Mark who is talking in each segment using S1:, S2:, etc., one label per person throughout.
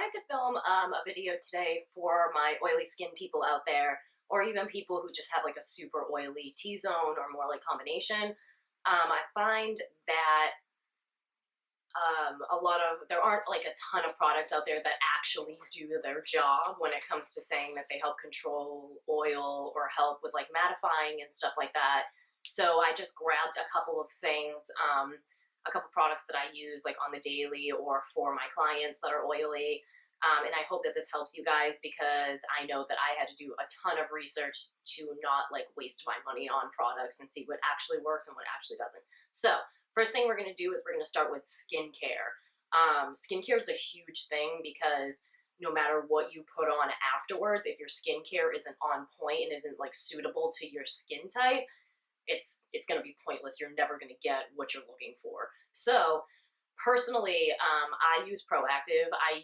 S1: wanted to film a video today for my oily skin people out there, or even people who just have like a super oily T-zone or more like combination. I find that there aren't like a ton of products out there that actually do their job when it comes to saying that they help control oil or help with like mattifying and stuff like that. So I just grabbed a couple of things, a couple products that I use like on the daily or for my clients that are oily. And I hope that this helps you guys, because I know that I had to do a ton of research to not like waste my money on products and see what actually works and what actually doesn't. So first thing we're going to do is we're going to start with skincare. Skincare is a huge thing because no matter what you put on afterwards, if your skincare isn't on point and isn't like suitable to your skin type, it's going to be pointless. You're never going to get what you're looking for. So personally, I use Proactive. I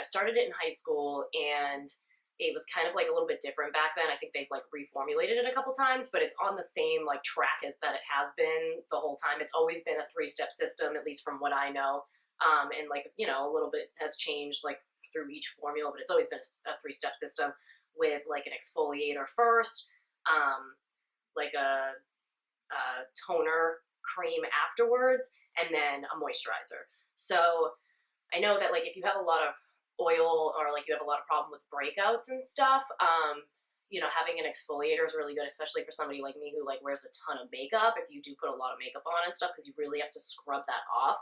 S1: started it in high school, and it was kind of like a little bit different back then. I think they've like reformulated it a couple times, but it's on the same like track as that it has been the whole time. It's always been a 3-step system, at least from what I know. And like, you know, a little bit has changed like through each formula, but it's always been a 3-step system with like an exfoliator first, like a toner cream afterwards, and then a moisturizer. So I know that like if you have a lot of oil or like you have a lot of problem with breakouts and stuff, you know, having an exfoliator is really good, especially for somebody like me who like wears a ton of makeup. If you do put a lot of makeup on and stuff, because you really have to scrub that off.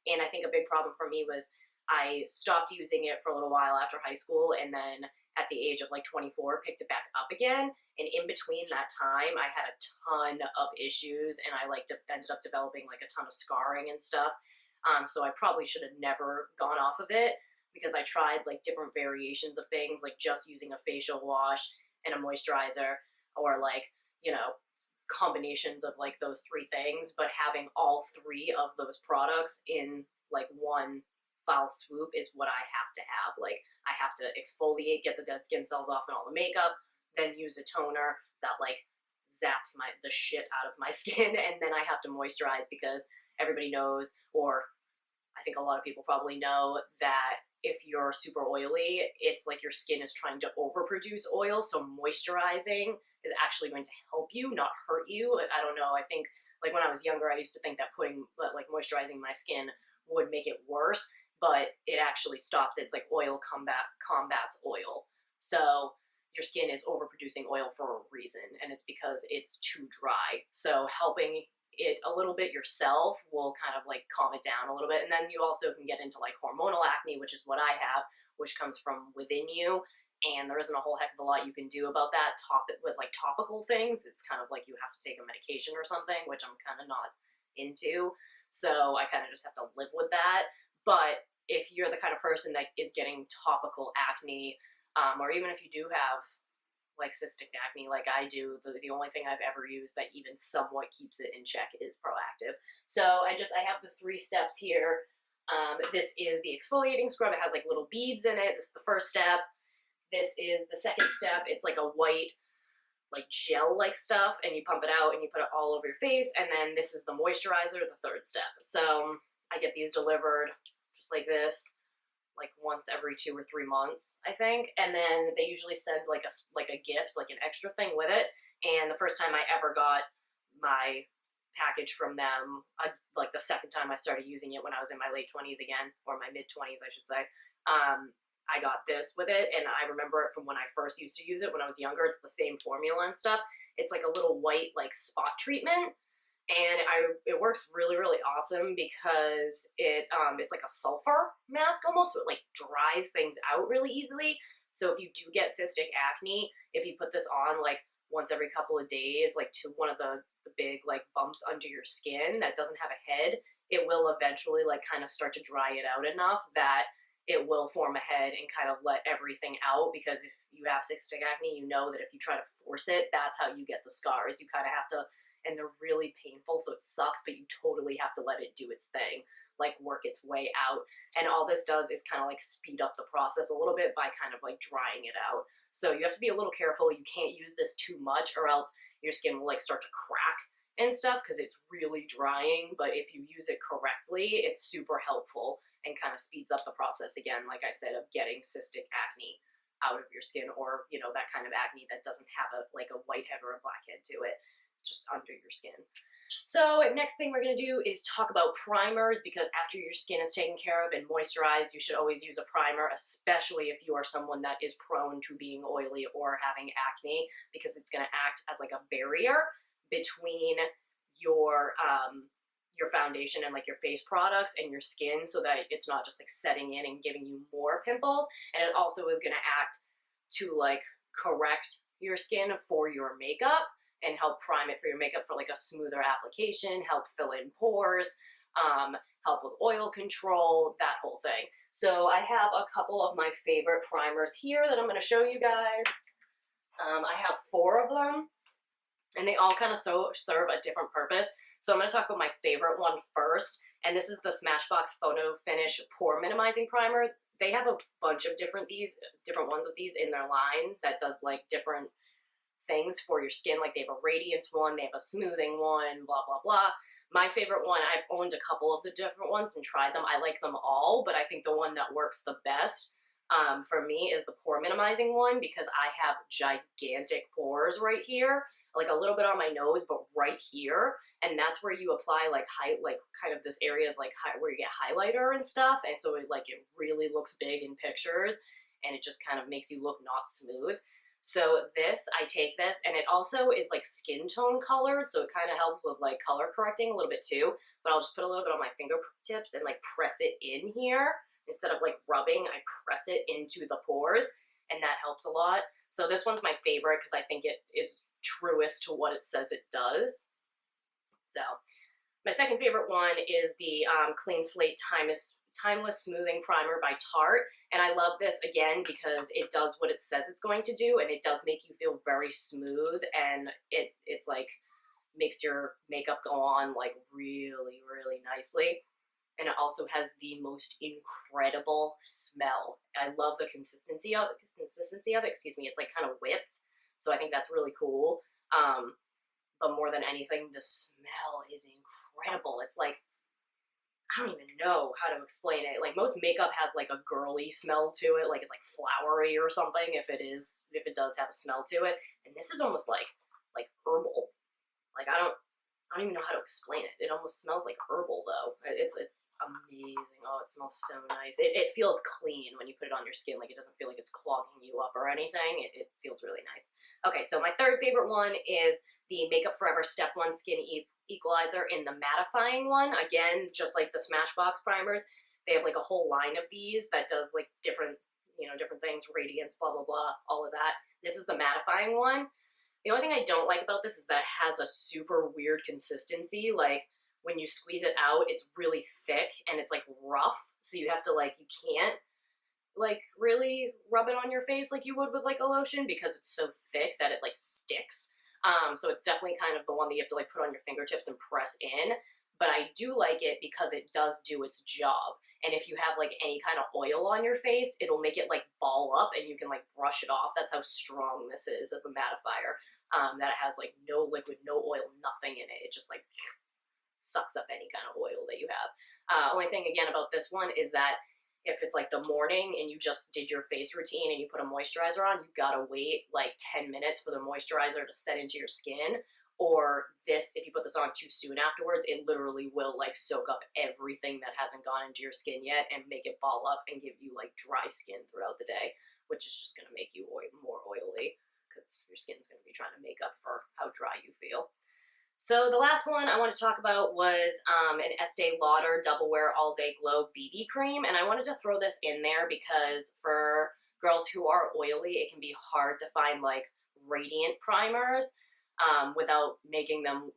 S1: And I think a big problem for me was I stopped using it for a little while after high school, and then at the age of like 24 picked it back up again. And in between that time, I had a ton of issues, and I like ended up developing like a ton of scarring and stuff. So I probably should have never gone off of it, because I tried like different variations of things, like just using a facial wash and a moisturizer, or like, you know, combinations of like those 3 things, but having all 3 of those products in like one foul swoop is what I have to have. Like I have to exfoliate, get the dead skin cells off and all the makeup, then use a toner that like zaps the shit out of my skin, and then I have to moisturize, because everybody knows, or I think a lot of people probably know, that if you're super oily, it's like your skin is trying to overproduce oil. So moisturizing is actually going to help you, not hurt you. I don't know. I think like when I was younger, I used to think that putting like moisturizing my skin would make it worse, but it actually stops it. It's like oil combats oil. So your skin is overproducing oil for a reason, and it's because it's too dry. So helping it a little bit yourself will kind of like calm it down a little bit. And then you also can get into like hormonal acne, which is what I have, which comes from within you. And there isn't a whole heck of a lot you can do about that. With like topical things, it's kind of like you have to take a medication or something, which I'm kind of not into. So I kind of just have to live with that. But if you're the kind of person that is getting topical acne, or even if you do have like cystic acne like I do, the only thing I've ever used that even somewhat keeps it in check is Proactive. So I have the 3 steps here. This is the exfoliating scrub. It has like little beads in it. This is the first step. This is the second step. It's like a white like gel like stuff, and you pump it out and you put it all over your face. And then this is the moisturizer, the 3rd step. So I get these delivered just like this, like once every 2 or 3 months, I think. And then they usually send like a gift, like an extra thing with it. And the first time I ever got my package from them, like the second time I started using it when I was in my late 20s again, or my mid 20s, I should say, I got this with it. And I remember it from when I first used to use it when I was younger. It's the same formula and stuff. It's like a little white like spot treatment. And it works really, really awesome, because it's like a sulfur mask almost, so it like dries things out really easily. So if you do get cystic acne, if you put this on like once every couple of days, like to one of the big like bumps under your skin that doesn't have a head, it will eventually like kind of start to dry it out enough that it will form a head and kind of let everything out. Because if you have cystic acne, you know that if you try to force it, that's how you get the scars. You kind of have to, and they're really painful, so it sucks, but you totally have to let it do its thing, like work its way out. And all this does is kind of like speed up the process a little bit by kind of like drying it out. So you have to be a little careful. You can't use this too much, or else your skin will like start to crack and stuff because it's really drying, but if you use it correctly, it's super helpful and kind of speeds up the process again, like I said, of getting cystic acne out of your skin, or you know, that kind of acne that doesn't have a like a whitehead or a blackhead to it, just under your skin. So next thing we're going to do is talk about primers, because after your skin is taken care of and moisturized, you should always use a primer, especially if you are someone that is prone to being oily or having acne, because it's going to act as like a barrier between your foundation and like your face products and your skin, so that it's not just like setting in and giving you more pimples. And it also is going to act to like correct your skin for your makeup and help prime it for your makeup for like a smoother application, help fill in pores, help with oil control, that whole thing. So I have a couple of my favorite primers here that I'm going to show you guys. I have 4 of them, and they all kind of serve a different purpose. So I'm going to talk about my favorite one first, and this is the Smashbox Photo Finish Pore Minimizing Primer. They have a bunch of different ones of these in their line that does like different things for your skin. Like they have a radiance one, they have a smoothing one, blah, blah, blah. My favorite one, I've owned a couple of the different ones and tried them. I like them all, but I think the one that works the best for me is the pore minimizing one, because I have gigantic pores right here, like a little bit on my nose, but right here. And that's where you apply like kind of this area is like where you get highlighter and stuff. And so it really looks big in pictures, and it just kind of makes you look not smooth. So I take this, and it also is like skin tone colored, so it kind of helps with like color correcting a little bit too, but I'll just put a little bit on my fingertips and like press it in here. Instead of like rubbing, I press it into the pores, and that helps a lot. So this one's my favorite because I think it is truest to what it says it does. So my second favorite one is the Clean Slate Timeless Smoothing Primer by Tarte. And I love this again because it does what it says it's going to do, and it does make you feel very smooth, and it's like makes your makeup go on like really, really nicely. And it also has the most incredible smell. I love the consistency of it. Excuse me. It's like kind of whipped, so I think that's really cool. But more than anything, the smell is incredible. It's like, I don't even know how to explain it. Like most makeup has like a girly smell to it, like it's like flowery or something if it does have a smell to it. And this is almost like herbal. Like I don't even know how to explain it. It almost smells like herbal though. It's amazing. Oh, it smells so nice. It feels clean when you put it on your skin. Like it doesn't feel like it's clogging you up or anything. It feels really nice. Okay, so my third favorite one is the Makeup Forever Step 1 Skin Equalizer in the mattifying one. Again, just like the Smashbox primers, they have like a whole line of these that does like different things, radiance, blah, blah, blah, all of that. This is the mattifying one. The only thing I don't like about this is that it has a super weird consistency. Like when you squeeze it out, it's really thick and it's like rough. So you have to you can't like really rub it on your face like you would with like a lotion, because it's so thick that it like sticks. So it's definitely kind of the one that you have to like put on your fingertips and press in. But I do like it because it does do its job. And if you have like any kind of oil on your face, it'll make it like ball up and you can like brush it off. That's how strong this is of a mattifier. That it has like no liquid, no oil, nothing in it. It just like sucks up any kind of oil that you have. Only thing again about this one is that if it's like the morning and you just did your face routine and you put a moisturizer on, you gotta wait like 10 minutes for the moisturizer to set into your skin. Or this, if you put this on too soon afterwards, it literally will like soak up everything that hasn't gone into your skin yet and make it ball up and give you like dry skin throughout the day, which is just gonna make you more oily because your skin's gonna be trying to make up for how dry you feel. So the last one I want to talk about was an Estee Lauder Double Wear All Day Glow BB Cream. And I wanted to throw this in there because for girls who are oily, it can be hard to find like radiant primers without making them,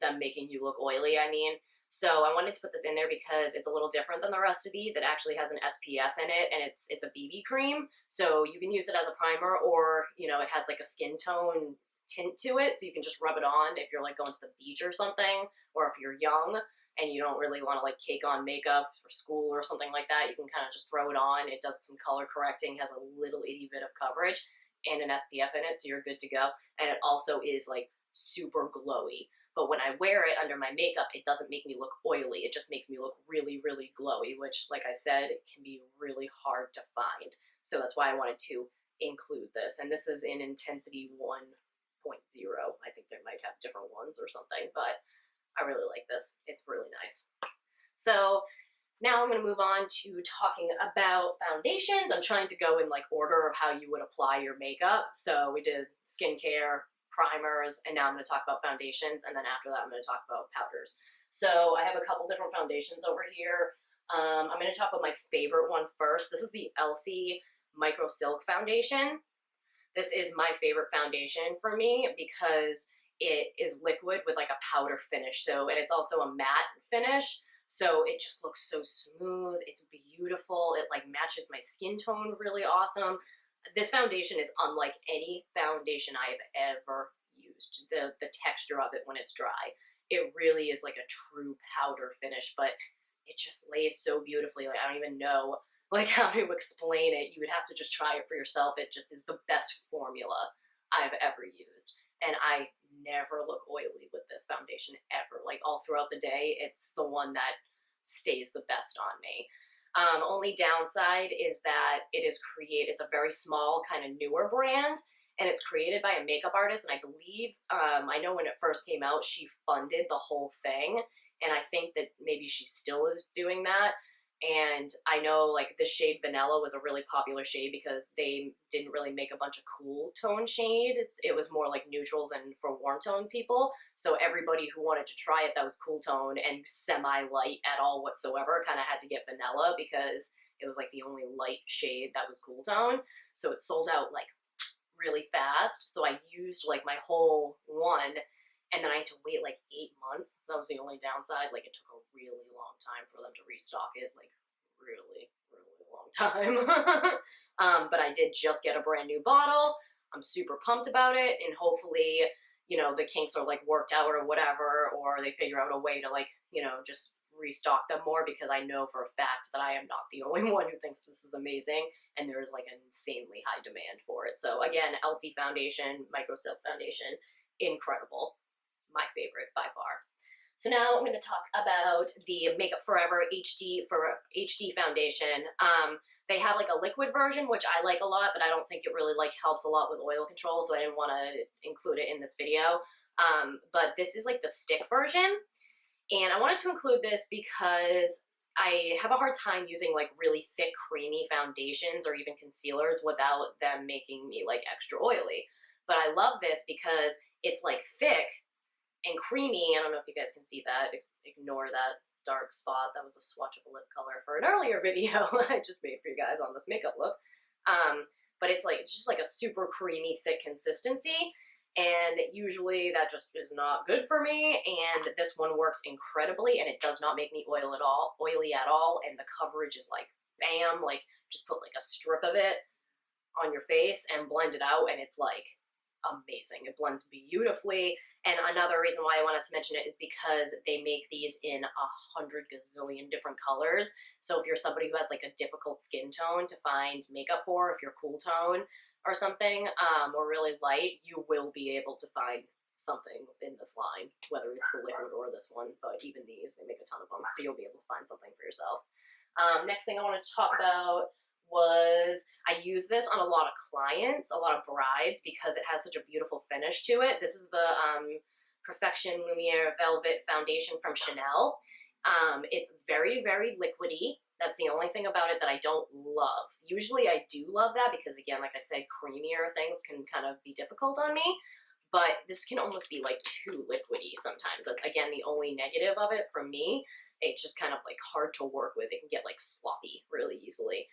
S1: them making you look oily, I mean. So I wanted to put this in there because it's a little different than the rest of these. It actually has an SPF in it, and it's a BB cream. So you can use it as a primer, or, it has like a skin tone tint to it, so you can just rub it on if you're like going to the beach or something, or if you're young and you don't really want to like cake on makeup for school or something like that, you can kind of just throw it on. It does some color correcting, has a little itty bit of coverage and an SPF in it, so you're good to go. And it also is like super glowy. but when I wear it under my makeup, it doesn't make me look oily. It just makes me look really, really glowy, which, like I said, can be really hard to find. So that's why I wanted to include this. And this is in intensity 1.0. I think they might have different ones or something, but I really like this. It's really nice. So now I'm going to move on to talking about foundations. I'm trying to go in like order of how you would apply your makeup. So we did skincare, primers, and now I'm going to talk about foundations, and then after that I'm going to talk about powders. So I have a couple different foundations over here. I'm going to talk about my favorite one first. This is the Elcie Microsilque foundation. This is my favorite foundation for me because it is liquid with like a powder finish. So, and it's also a matte finish. So it just looks so smooth. It's beautiful. It like matches my skin tone really awesome. This foundation is unlike any foundation I have ever used. The texture of it when it's dry, it really is like a true powder finish, but it just lays so beautifully. Like, I don't even know like how to explain it. You would have to just try it for yourself. It just is the best formula I've ever used. And I never look oily with this foundation ever. Like all throughout the day, it's the one that stays the best on me. Only downside is that it's a very small, kind of newer brand, and it's created by a makeup artist. And I believe, I know when it first came out, she funded the whole thing. And I think that maybe she still is doing that. And I know like the shade Vanilla was a really popular shade because they didn't really make a bunch of cool tone shades. It was more like neutrals and for warm tone people. So everybody who wanted to try it that was cool tone and semi-light at all whatsoever kind of had to get Vanilla because it was like the only light shade that was cool tone. So it sold out like really fast. So I used like my whole one, and then I had to wait like 8 months. That was the only downside. Like it took a really long time for them to restock it. Like really, really long time. But I did just get a brand new bottle. I'm super pumped about it. And hopefully, you know, the kinks are like worked out or whatever, or they figure out a way to like, you know, just restock them more, because I know for a fact that I am not the only one who thinks this is amazing, and there is like an insanely high demand for it. So again, Elcie foundation, Microsilque foundation, incredible. My favorite by far. So now I'm going to talk about the Makeup Forever HD foundation. They have like a liquid version, which I like a lot, but I don't think it really like helps a lot with oil control, so I didn't want to include it in this video. But this is like the stick version, and I wanted to include this because I have a hard time using like really thick, creamy foundations or even concealers without them making me like extra oily. But I love this because it's like thick and creamy. I don't know if you guys can see that. Ignore that dark spot. That was a swatchable lip color for an earlier video I just made for you guys on this makeup look. But it's just like a super creamy, thick consistency. And usually that just is not good for me. And this one works incredibly, and it does not make me oily at all. And the coverage is like, bam, like just put like a strip of it on your face and blend it out, and it's like amazing. It blends beautifully. And another reason why I wanted to mention it is because they make these in 100 gazillion different colors. So if you're somebody who has like a difficult skin tone to find makeup for, if you're cool tone or something, or really light, you will be able to find something in this line, whether it's the liquid or this one. But even these, they make a ton of them, so you'll be able to find something for yourself. Next thing I wanted to talk about was I use this on a lot of clients, a lot of brides, because it has such a beautiful finish to it. This is the Perfection Lumiere Velvet Foundation from Chanel. It's very, very liquidy. That's the only thing about it that I don't love. Usually I do love that because, again, like I said, creamier things can kind of be difficult on me. But this can almost be like too liquidy sometimes. That's, again, the only negative of it for me. It's just kind of like hard to work with. It can get like sloppy really easily.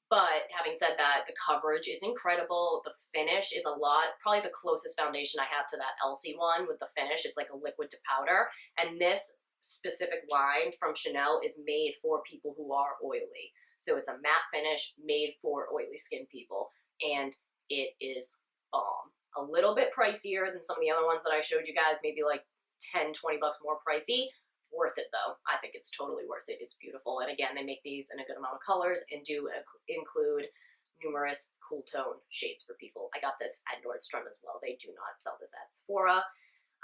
S1: But having said that, the coverage is incredible. The finish is a lot, probably the closest foundation I have to that Elcie one with the finish. It's like a liquid to powder. And this specific line from Chanel is made for people who are oily. So it's a matte finish made for oily skin people. And it is bomb. A little bit pricier than some of the other ones that I showed you guys, maybe like 10, 20 bucks more pricey. Worth it though. I think it's totally worth it. It's beautiful. And again, they make these in a good amount of colors and do include numerous cool tone shades for people. I got this at Nordstrom as well. They do not sell this at Sephora.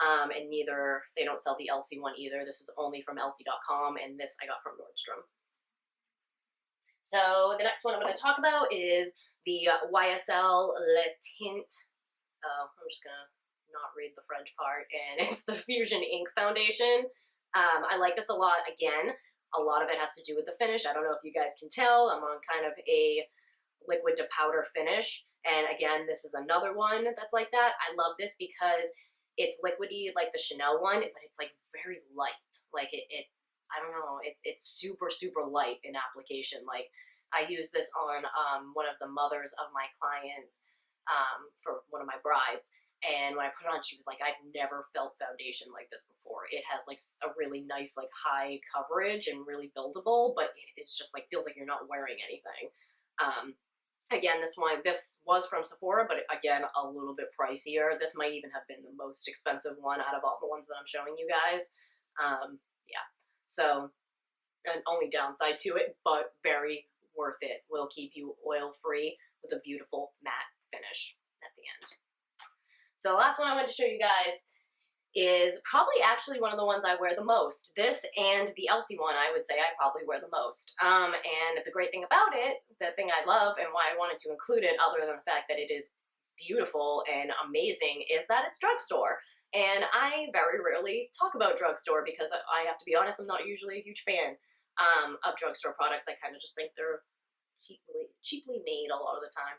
S1: and they don't sell the Elcie one either. This is only from Elcie.com, and this I got from Nordstrom. So the next one I'm going to talk about is the YSL Le Tint. I'm just going to not read the French part, and it's the Fusion Ink Foundation. I like this a lot. Again, a lot of it has to do with the finish. I don't know if you guys can tell. I'm on kind of a liquid to powder finish. And again, this is another one that's like that. I love this because it's liquidy like the Chanel one, but it's like very light. Like I don't know, it's super, super light in application. Like I use this on one of the mothers of my clients for one of my brides. And when I put it on, she was like, I've never felt foundation like this before. It has like a really nice, like high coverage and really buildable, but it's just like, feels like you're not wearing anything. Again, this was from Sephora, but again, a little bit pricier. This might even have been the most expensive one out of all the ones that I'm showing you guys. Yeah, so an only downside to it, but very worth it. Will keep you oil-free with a beautiful matte finish at the end. So the last one I wanted to show you guys is probably actually one of the ones I wear the most. This and the Elcie one, I would say I probably wear the most. And the great thing about it, the thing I love and why I wanted to include it, other than the fact that it is beautiful and amazing, is that it's drugstore. And I very rarely talk about drugstore because I have to be honest, I'm not usually a huge fan of drugstore products. I kind of just think they're cheaply made a lot of the time.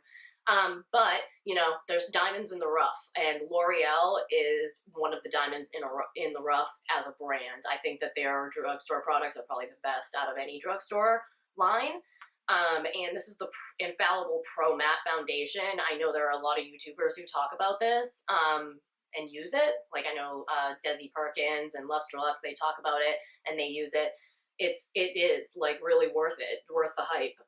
S1: But, you know, there's diamonds in the rough, and L'Oreal is one of the diamonds in the rough as a brand. I think that their drugstore products are probably the best out of any drugstore line. And this is the Infallible Pro Matte Foundation. I know there are a lot of YouTubers who talk about this and use it. Like I know Desi Perkins and Lustrelux, they talk about it and they use it. It is like really worth it, worth the hype.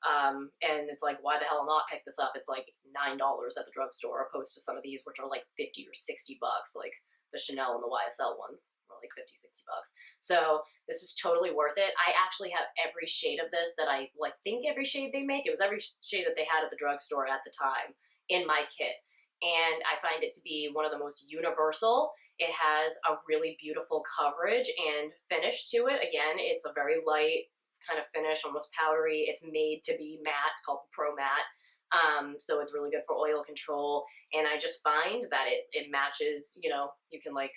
S1: And it's like, why the hell not pick this up? It's like $9 at the drugstore, opposed to some of these, which are like 50 or 60 bucks, like the Chanel and the YSL one are like 50, 60 bucks. So this is totally worth it. I actually have every shade of this that I like, think every shade they make. It was every shade that they had at the drugstore at the time in my kit. And I find it to be one of the most universal. It has a really beautiful coverage and finish to it. Again, it's a very light kind of finish, almost powdery. It's made to be matte. It's called Pro Matte. So it's really good for oil control. And I just find that it matches, you know, you can like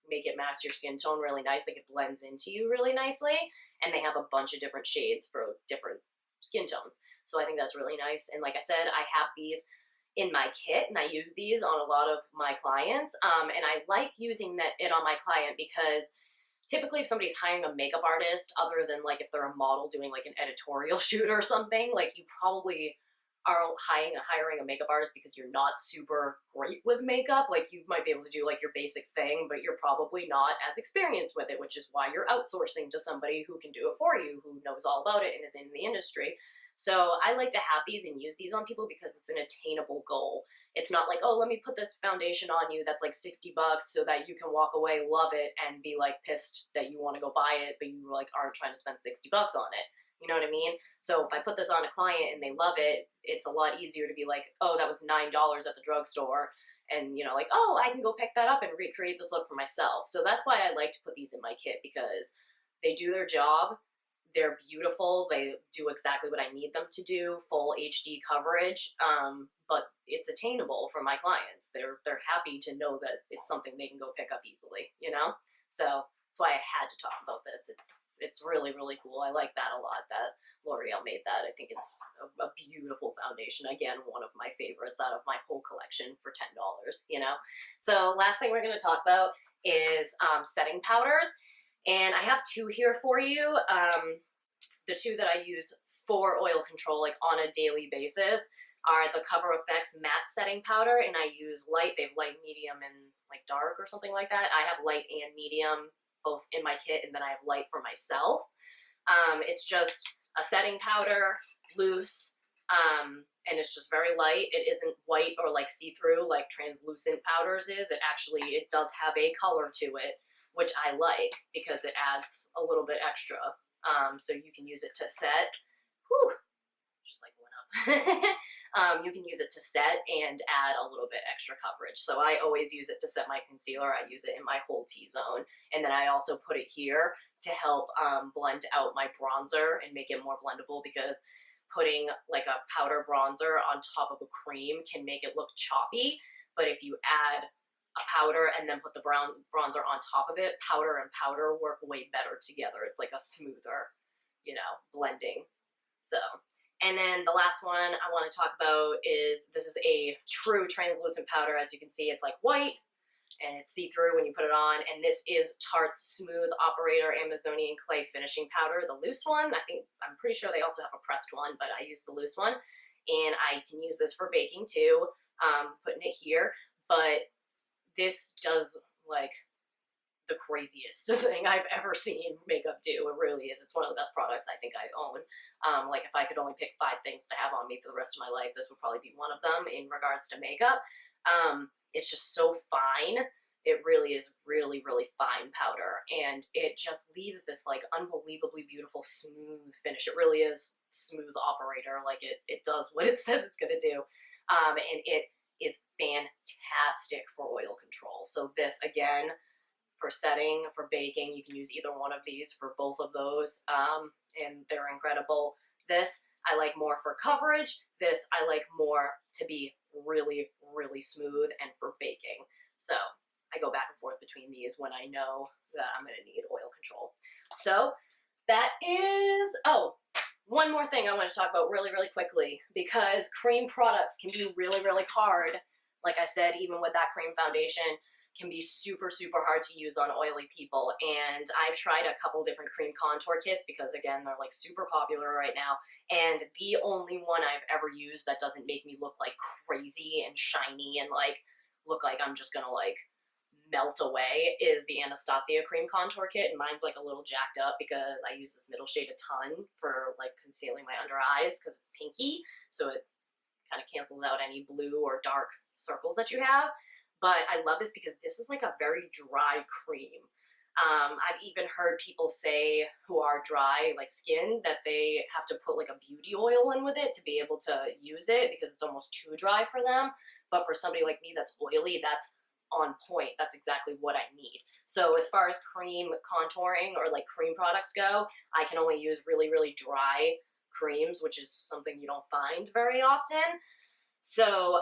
S1: make it match your skin tone really nice. Like it blends into you really nicely. And they have a bunch of different shades for different skin tones. So I think that's really nice. And like I said, I have these in my kit, and I use these on a lot of my clients. And I like using it on my client because typically if somebody's hiring a makeup artist, other than like if they're a model doing like an editorial shoot or something, like you probably are hiring a makeup artist because you're not super great with makeup. Like you might be able to do like your basic thing, but you're probably not as experienced with it, which is why you're outsourcing to somebody who can do it for you, who knows all about it and is in the industry. So I like to have these and use these on people because it's an attainable goal. It's not like, oh, let me put this foundation on you that's like 60 bucks so that you can walk away, love it, and be like pissed that you want to go buy it, but you like aren't trying to spend 60 bucks on it. You know what I mean? So if I put this on a client and they love it, it's a lot easier to be like, oh, that was $9 at the drugstore. And, you know, like, oh, I can go pick that up and recreate this look for myself. So that's why I like to put these in my kit, because they do their job. They're beautiful. They do exactly what I need them to do, full HD coverage, but it's attainable for my clients. They're happy to know that it's something they can go pick up easily, you know? So that's why I had to talk about this. It's really, really cool. I like that a lot, that L'Oreal made that. I think it's a beautiful foundation. Again, one of my favorites out of my whole collection for $10, you know? So last thing we're going to talk about is setting powders. And I have two here for you. The two that I use for oil control, like on a daily basis, are the Cover FX Matte Setting Powder, and I use light. They have light, medium, and like dark or something like that. I have light and medium both in my kit, and then I have light for myself. It's just a setting powder, loose, and it's just very light. It isn't white or like see-through like translucent powders is. It does have a color to it, which I like because it adds a little bit extra. So you can use it to set. Whew, just like went up. You can use it to set and add a little bit extra coverage. So I always use it to set my concealer. I use it in my whole T-zone. And then I also put it here to help blend out my bronzer and make it more blendable, because putting like a powder bronzer on top of a cream can make it look choppy. But if you add a powder and then put the bronzer on top of it, powder and powder work way better together. It's like a smoother, you know, blending. So, and then the last one I want to talk about is, this is a true translucent powder. As you can see, it's like white and it's see-through when you put it on. And this is Tarte's Smooth Operator Amazonian Clay Finishing Powder, the loose one. I'm pretty sure they also have a pressed one, but I use the loose one. And I can use this for baking too, putting it here. But this does like the craziest thing I've ever seen makeup do. It really is. It's one of the best products I think I own. Like if I could only pick 5 things to have on me for the rest of my life, this would probably be one of them in regards to makeup. It's just so fine. It really is really, really fine powder. And it just leaves this like unbelievably beautiful, smooth finish. It really is smooth operator. Like it does what it says it's going to do. And it is fantastic for oil control. So this, again, for setting, for baking, you can use either one of these for both of those. And they're incredible. This I like more for coverage. This I like more to be really, really smooth and for baking. So I go back and forth between these when I know that I'm going to need oil control. So that is, oh, one more thing I want to talk about really, really quickly, because cream products can be really, really hard. Like I said, even with that cream foundation, can be super, super hard to use on oily people. And I've tried a couple different cream contour kits because, again, they're like super popular right now. And the only one I've ever used that doesn't make me look like crazy and shiny and like look like I'm just gonna like melt away is the Anastasia cream contour kit. And mine's like a little jacked up because I use this middle shade a ton for like concealing my under eyes because it's pinky. So it kind of cancels out any blue or dark circles that you have. But I love this because this is like a very dry cream. I've even heard people say who are dry, like skin, that they have to put like a beauty oil in with it to be able to use it because it's almost too dry for them. But for somebody like me that's oily, that's on point. That's exactly what I need. So as far as cream contouring or like cream products go, I can only use really, really dry creams, which is something you don't find very often. So,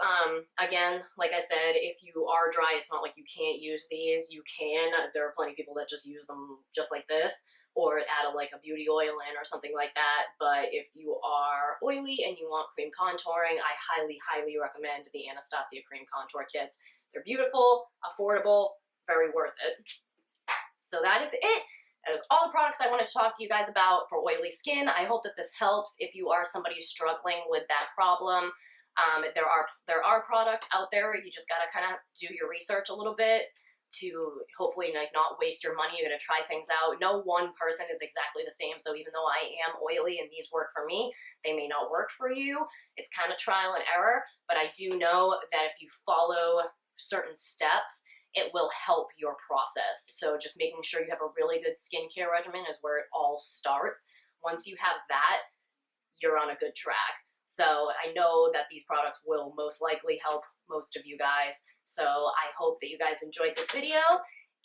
S1: again, like I said, if you are dry, it's not like you can't use these. You can. There are plenty of people that just use them just like this, or add like a beauty oil in or something like that. But if you are oily and you want cream contouring, I highly, highly recommend the Anastasia cream contour kits. They're beautiful, affordable, very worth it. So that is it. That is all the products I wanted to talk to you guys about for oily skin. I hope that this helps if you are somebody struggling with that problem. There are products out there. You just gotta kind of do your research a little bit to hopefully like not waste your money. You're gonna try things out. No one person is exactly the same. So even though I am oily and these work for me, they may not work for you. It's kind of trial and error. But I do know that if you follow certain steps, it will help your process. So just making sure you have a really good skincare regimen is where it all starts. Once you have that, you're on a good track. So I know that these products will most likely help most of you guys. So I hope that you guys enjoyed this video,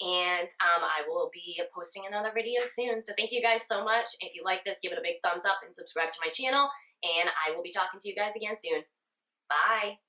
S1: and I will be posting another video soon. So thank you guys so much. If you like this, give it a big thumbs up and subscribe to my channel, and I will be talking to you guys again soon. Bye.